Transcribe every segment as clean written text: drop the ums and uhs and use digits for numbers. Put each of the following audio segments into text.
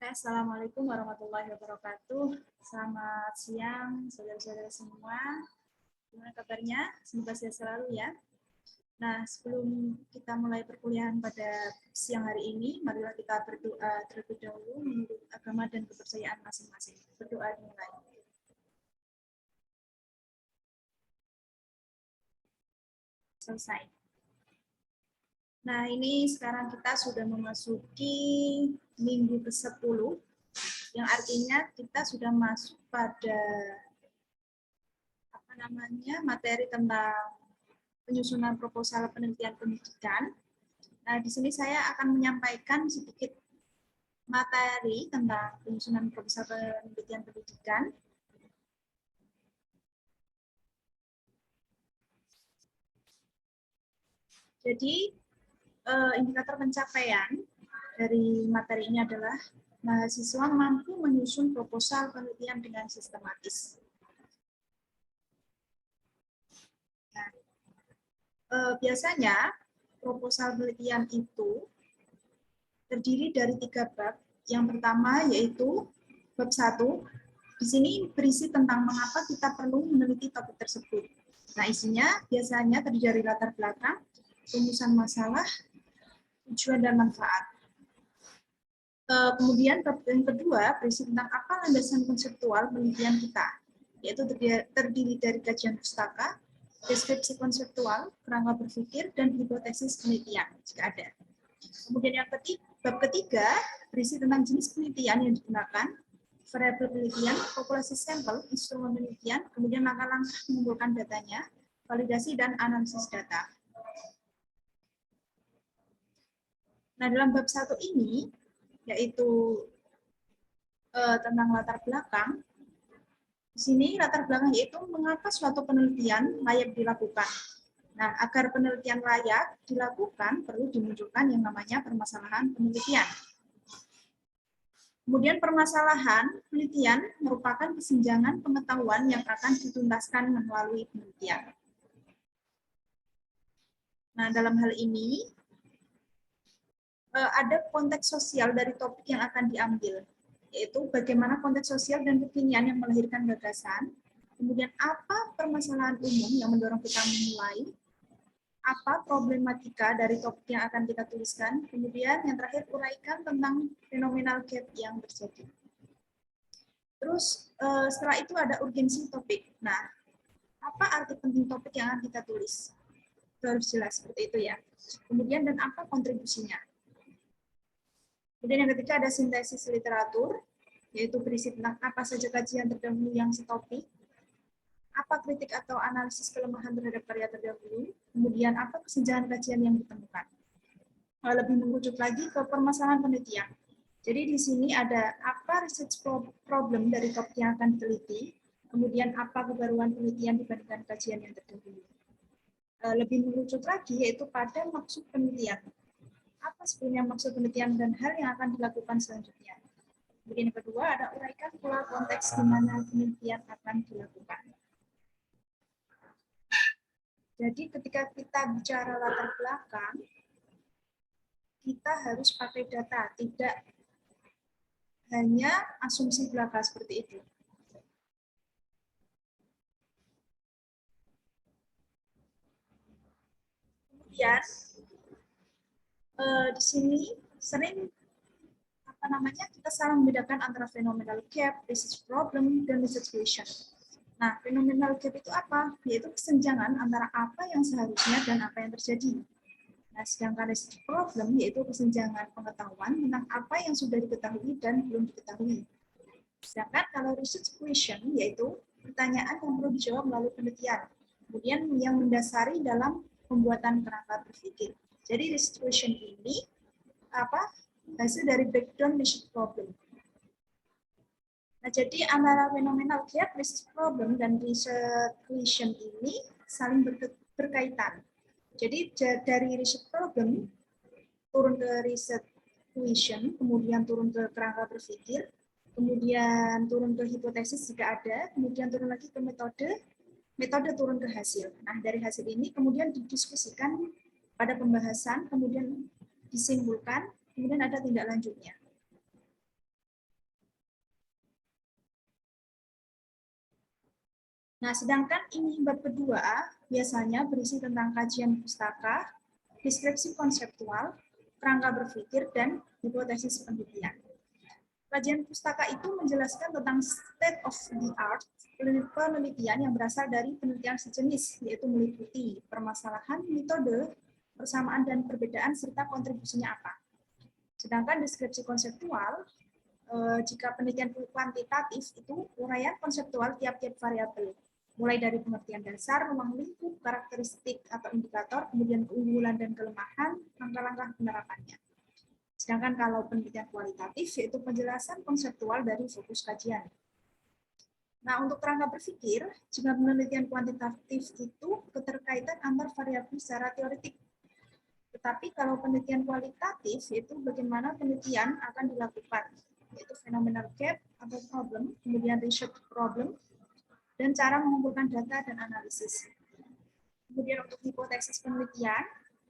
Assalamualaikum warahmatullahi wabarakatuh. Selamat siang, saudara-saudara semua. Gimana kabarnya? Semoga sehat selalu ya. Nah, sebelum kita mulai perkuliahan pada siang hari ini, marilah kita berdoa terlebih dahulu menurut agama dan kepercayaan masing-masing. Berdoa dimulai. Selesai. Nah, ini sekarang kita sudah memasuki minggu ke-10, yang artinya kita sudah masuk pada materi tentang penyusunan proposal penelitian pendidikan. Nah, di sini saya akan menyampaikan sedikit materi tentang penyusunan proposal penelitian pendidikan. Jadi, indikator pencapaian dari materi ini adalah mahasiswa mampu menyusun proposal penelitian dengan sistematis. Nah, biasanya proposal penelitian itu terdiri dari 3 bab. Yang pertama yaitu bab 1. Di sini berisi tentang mengapa kita perlu meneliti topik tersebut. Nah, isinya biasanya terdiri dari latar belakang, rumusan masalah, tujuan dan manfaat. Kemudian bab yang kedua berisi tentang apa landasan konseptual penelitian kita, yaitu terdiri dari kajian pustaka, deskripsi konseptual, kerangka berpikir, dan hipotesis penelitian jika ada. Kemudian yang bab ketiga berisi tentang jenis penelitian yang digunakan, variabel penelitian, populasi sampel, instrumen penelitian, kemudian langkah-langkah mengumpulkan datanya, validasi dan analisis data. Nah, dalam bab 1 ini, yaitu tentang latar belakang, di sini latar belakang yaitu mengapa suatu penelitian layak dilakukan. Nah, agar penelitian layak dilakukan, perlu dimunculkan yang namanya permasalahan penelitian. Kemudian permasalahan penelitian merupakan kesenjangan pengetahuan yang akan dituntaskan melalui penelitian. Nah, dalam hal ini, ada konteks sosial dari topik yang akan diambil, yaitu bagaimana konteks sosial dan kekinian yang melahirkan gagasan, kemudian apa permasalahan umum yang mendorong kita memulai, apa problematika dari topik yang akan kita tuliskan, kemudian yang terakhir uraikan tentang phenomenal gap yang terjadi. Terus setelah itu ada urgensi topik. Nah, apa arti penting topik yang akan kita tulis? Itu harus jelas seperti itu ya. Kemudian dan apa kontribusinya? Kemudian yang ketiga ada sintesis literatur, yaitu berisi tentang apa saja kajian terdahulu yang setopik, apa kritik atau analisis kelemahan terhadap karya terdahulu, kemudian apa kesenjangan kajian yang ditemukan. Lebih mengerucut lagi ke permasalahan penelitian. Jadi di sini ada apa research problem dari topik yang akan diteliti, kemudian apa kebaruan penelitian dibandingkan kajian yang terdahulu. Lebih mengerucut lagi yaitu pada maksud penelitian. Apa sebenarnya maksud penelitian dan hal yang akan dilakukan selanjutnya. Kemudian yang kedua ada uraikan pula konteks di mana penelitian akan dilakukan. Jadi ketika kita bicara latar belakang, kita harus pakai data, tidak hanya asumsi belaka seperti itu. Kemudian di sini sering kita salah membedakan antara phenomenal gap, research problem, dan research question. Nah, phenomenal gap itu apa? Yaitu kesenjangan antara apa yang seharusnya dan apa yang terjadi. Nah, sedangkan research problem yaitu kesenjangan pengetahuan tentang apa yang sudah diketahui dan belum diketahui. Sedangkan kalau research question yaitu pertanyaan yang perlu dijawab melalui penelitian, kemudian yang mendasari dalam pembuatan kerangka berpikir. Jadi research question ini hasil dari background research problem. Nah, jadi antara phenomenal gap, research problem, dan research question ini saling berkaitan. Jadi dari research problem turun ke research question, kemudian turun ke kerangka berpikir, kemudian turun ke hipotesis jika ada, kemudian turun lagi ke metode turun ke hasil. Nah, dari hasil ini kemudian didiskusikan pada pembahasan, kemudian disimpulkan, kemudian ada tindak lanjutnya. Nah, sedangkan ini bab kedua biasanya berisi tentang kajian pustaka, deskripsi konseptual, kerangka berpikir, dan hipotesis penelitian. Kajian pustaka itu menjelaskan tentang state of the art penelitian yang berasal dari penelitian sejenis, yaitu meliputi permasalahan, metode, persamaan dan perbedaan, serta kontribusinya apa. Sedangkan deskripsi konseptual, jika penelitian kuantitatif itu uraian konseptual tiap-tiap variabel, mulai dari pengertian dasar, ruang lingkup, karakteristik atau indikator, kemudian keunggulan dan kelemahan, langkah-langkah penerapannya. Sedangkan kalau penelitian kualitatif, yaitu penjelasan konseptual dari fokus kajian. Nah, untuk kerangka berpikir, jika penelitian kuantitatif itu keterkaitan antar variabel secara teoretik. Tetapi kalau penelitian kualitatif, yaitu bagaimana penelitian akan dilakukan, yaitu phenomenal gap atau problem, kemudian research problem, dan cara mengumpulkan data dan analisis. Kemudian untuk hipotesis penelitian,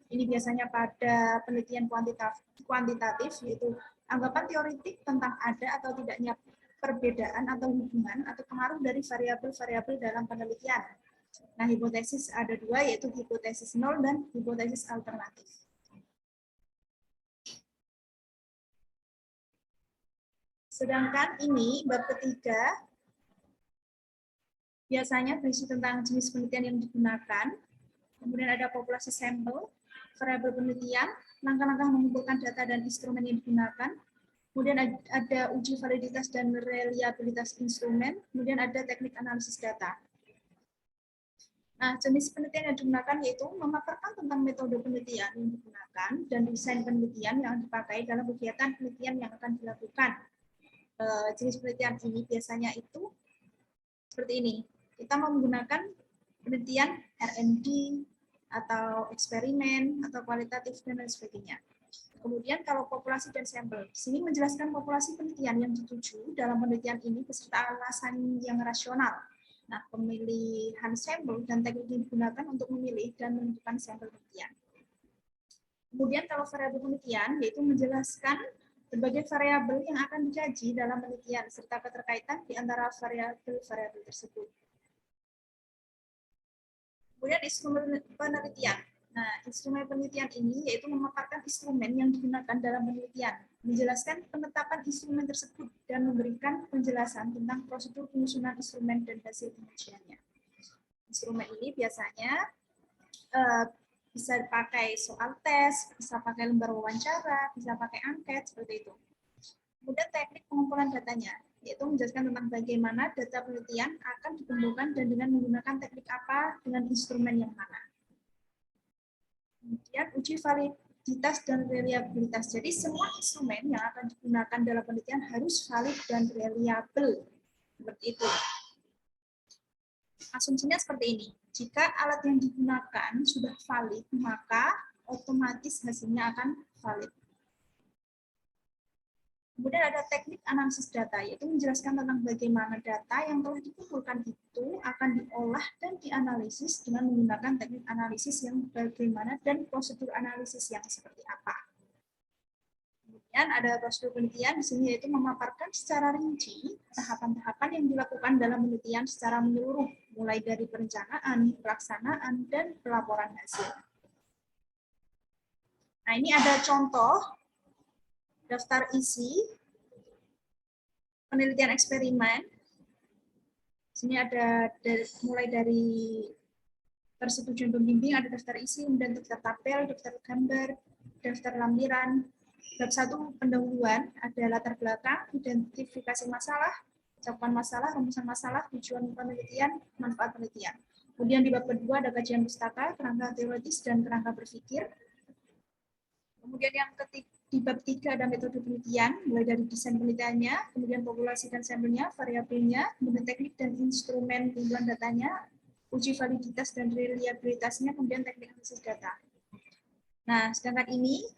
ini biasanya pada penelitian kuantitatif, yaitu anggapan teoretik tentang ada atau tidaknya perbedaan atau hubungan atau pengaruh dari variabel-variabel dalam penelitian. Nah, hipotesis ada dua, yaitu hipotesis nol dan hipotesis alternatif. Sedangkan ini bab ketiga biasanya berisi tentang jenis penelitian yang digunakan, kemudian ada populasi sampel, variabel penelitian, langkah-langkah mengumpulkan data dan instrumen yang digunakan, kemudian ada uji validitas dan reliabilitas instrumen, kemudian ada teknik analisis data. Nah, jenis penelitian yang digunakan yaitu memaparkan tentang metode penelitian yang digunakan dan desain penelitian yang dipakai dalam kegiatan penelitian yang akan dilakukan. Jenis penelitian ini biasanya itu seperti ini. Kita menggunakan penelitian R&D atau eksperimen atau kualitatif dan lain sebagainya. Kemudian kalau populasi dan sampel, di sini menjelaskan populasi penelitian yang dituju dalam penelitian ini beserta alasan yang rasional. Nah, pemilihan sampel dan teknik yang digunakan untuk memilih dan menentukan sampel penelitian. Kemudian kalau variabel penelitian, yaitu menjelaskan berbagai variabel yang akan dikaji dalam penelitian serta keterkaitan di antara variabel-variabel tersebut. Kemudian instrumen penelitian. Nah, instrumen penelitian ini yaitu memaparkan instrumen yang digunakan dalam penelitian, menjelaskan penetapan instrumen tersebut, dan memberikan penjelasan tentang prosedur penyusunan instrumen dan hasil pengujiannya. Instrumen ini biasanya bisa pakai soal tes, bisa pakai lembar wawancara, bisa pakai angket, seperti itu. Kemudian teknik pengumpulan datanya, yaitu menjelaskan tentang bagaimana data penelitian akan dikumpulkan dan dengan menggunakan teknik apa dengan instrumen yang mana. Kemudian uji validitas dan reliabilitas. Jadi semua instrumen yang akan digunakan dalam penelitian harus valid dan reliable. Seperti itu. Asumsinya seperti ini. Jika alat yang digunakan sudah valid, maka otomatis hasilnya akan valid. Kemudian ada teknik analisis data, yaitu menjelaskan tentang bagaimana data yang telah dikumpulkan itu akan diolah dan dianalisis dengan menggunakan teknik analisis yang bagaimana dan prosedur analisis yang seperti apa. Kemudian ada prosedur penelitian di sini, yaitu memaparkan secara rinci tahapan-tahapan yang dilakukan dalam penelitian secara menyeluruh, mulai dari perencanaan, pelaksanaan, dan pelaporan hasil. Nah, ini ada contoh daftar isi penelitian eksperimen. Sini ada mulai dari persetujuan pembimbing, ada daftar isi, kemudian daftar tabel, daftar gambar, daftar lampiran. Bab 1 pendahuluan, ada latar belakang, identifikasi masalah, cakupan masalah, rumusan masalah, tujuan penelitian, manfaat penelitian. Kemudian di bab kedua ada kajian pustaka, kerangka teoritis, dan kerangka berpikir. Kemudian yang ketiga, di bab 3 ada metode penelitian, mulai dari desain penelitiannya, kemudian populasi dan sampelnya, variabelnya, kemudian teknik dan instrumen pengumpulan datanya, uji validitas dan reliabilitasnya, kemudian teknik analisis data. Nah, sedangkan ini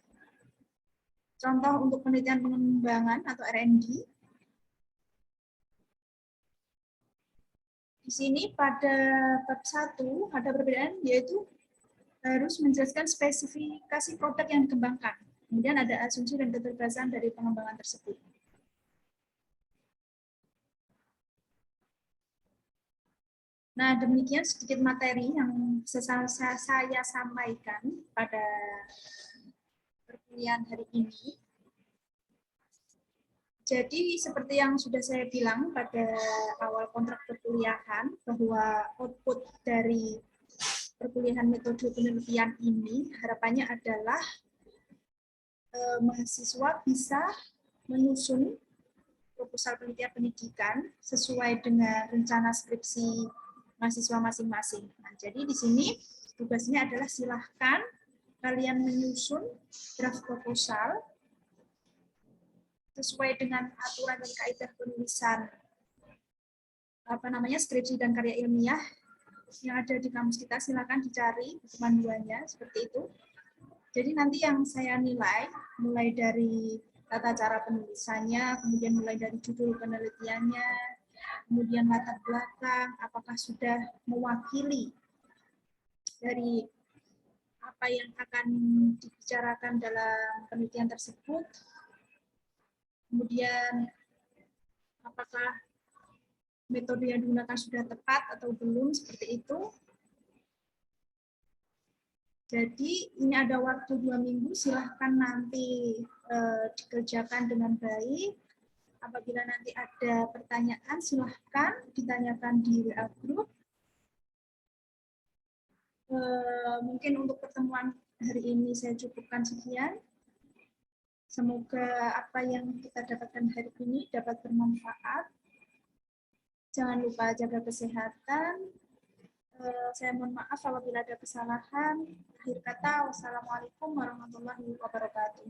contoh untuk penelitian pengembangan atau R&D. Di sini pada bab 1 ada perbedaan, yaitu harus menjelaskan spesifikasi produk yang dikembangkan. Kemudian ada asumsi dan keterbatasan dari pengembangan tersebut. Nah, demikian sedikit materi yang saya sampaikan pada perkuliahan hari ini. Jadi seperti yang sudah saya bilang pada awal kontrak perkuliahan, bahwa output dari perkuliahan metode penelitian ini harapannya adalah mahasiswa bisa menyusun proposal penelitian pendidikan sesuai dengan rencana skripsi mahasiswa masing-masing. Nah, jadi di sini tugasnya adalah silahkan kalian menyusun draft proposal sesuai dengan aturan dan kaidah penulisan skripsi dan karya ilmiah yang ada di kampus kita. Silakan dicari panduannya seperti itu. Jadi nanti yang saya nilai mulai dari tata cara penulisannya, kemudian mulai dari judul penelitiannya, kemudian latar belakang, apakah sudah mewakili dari apa yang akan dibicarakan dalam penelitian tersebut, kemudian apakah metode yang digunakan sudah tepat atau belum, seperti itu. Jadi ini ada waktu 2 minggu, silahkan nanti dikerjakan dengan baik. Apabila nanti ada pertanyaan, silahkan ditanyakan di WA Group. Mungkin untuk pertemuan hari ini saya cukupkan sekian. Semoga apa yang kita dapatkan hari ini dapat bermanfaat. Jangan lupa jaga kesehatan. Saya mohon maaf apabila ada kesalahan. Akhir kata, wassalamualaikum warahmatullahi wabarakatuh.